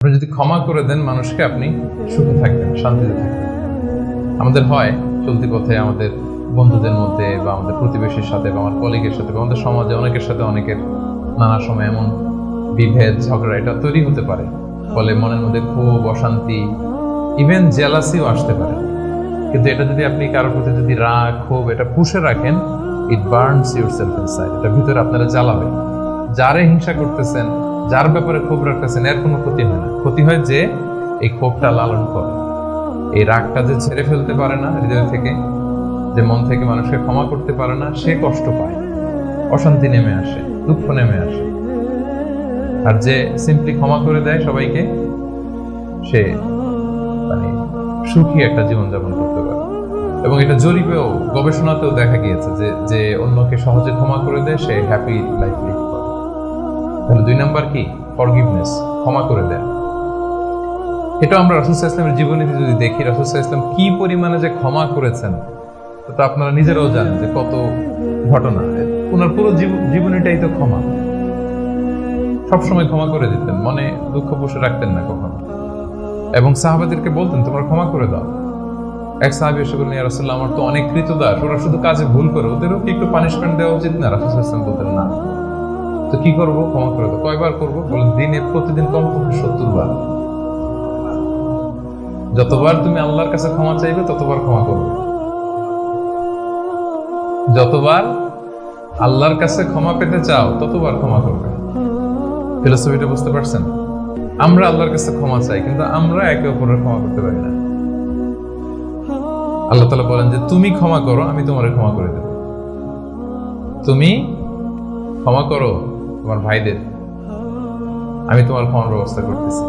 আপনি যদি ক্ষমা করে দেন মানুষকে, আপনি সুখে থাকবেন, শান্তিতে থাকবেন। আমাদের হয় চলতি পথে আমাদের বন্ধুদের মধ্যে বা আমাদের প্রতিবেশীর সাথে বা আমার কলিগের সাথে বা আমাদের সমাজে অনেকের সাথে অনেকের নানা সময় এমন বিভেদ ঝগড়া এটা তৈরি হতে পারে, ফলে মনের মধ্যে ক্ষোভ, অশান্তি, ইভেন জেলাসিও আসতে পারে। কিন্তু এটা যদি আপনি কারোর প্রতি যদি রাগ, ক্ষোভ এটা পুষে রাখেন, ইট বার্নস ইউর সেলফ ইনসাইড, এটা ভিতরে আপনারা জ্বালাবে। যারে হিংসা করতেছেন, যার ব্যাপারে ক্ষোভ রাখতেছেন, এর কোনো ক্ষতি হয় না। ক্ষতি হয় যে এই ক্ষোভটা লালন করে, এই রাগটা যে ছেড়ে ফেলতে পারে না হৃদয় থেকে, যে মন থেকে মানুষকে ক্ষমা করতে পারে না, সে কষ্ট পায়, অশান্তি নেমে আসে, দুঃখ নেমে আসে। আর যে সিম্পলি ক্ষমা করে দেয় সবাইকে, সে মানে সুখী একটা জীবনযাপন করতে পারে। এবং এটা জরিপেও, গবেষণাতেও দেখা গিয়েছে যে যে অন্যকে সহজে ক্ষমা করে দেয় সে হ্যাপি লাইফ লিড করে। তাহলে 2 নাম্বার কি? ফরগিভনেস, ক্ষমা করে দেয়। এটা আমরা রাসূল সাল্লাল্লাহু আলাইহি ওয়াসাল্লামের জীবনীতে যদি দেখি, রাসূল সাল্লাল্লাহু আলাইহি ওয়াসাল্লাম কি পরিমাণে যে ক্ষমা করেছেন, তো আপনারা নিজেরাও জানেন যে কত ঘটনা। ওনার পুরো জীবনীটাই তো ক্ষমা। সবসময় ক্ষমা করে দিতেন, মনে দুঃখ পুষে রাখতেন না কখনো। এবং সাহাবাদেরকে বলতেন তোমরা ক্ষমা করে দাও। এক সাহাবী এসে বললেন, ইয়া রাসূলুল্লাহ, আমার তো অনেক কৃতদাস, ওরা শুধু কাজে ভুল করে, ওদেরও কি একটু পানিশমেন্ট দেওয়া উচিত না? রাসূল সাল্লাল্লাহু আলাইহি ওয়াসাল্লাম বলতেন না। তো কি করবো? ক্ষমা করে দাও। কয়বার করবো? বলেন দিনে প্রতিদিন কমপক্ষে 70 বার। যতবার তুমি আল্লাহর কাছে ক্ষমা চাইবে ততবার ক্ষমা করবে। যতবার আল্লাহর কাছে ক্ষমা পেতে চাও ততবার ক্ষমা করবে। ফিলোসফিটা বুঝতে পারছেন? আমরা আল্লাহর কাছে ক্ষমা চাই, কিন্তু আমরা একে অপরের ক্ষমা করতে পারি না। আল্লাহ তাআলা বলেন যে তুমি ক্ষমা করো, আমি তোমারে ক্ষমা করে দেব। তুমি ক্ষমা করো তোমার ভাইদের, আমি তোমার ক্ষমার ব্যবস্থা করতেছি।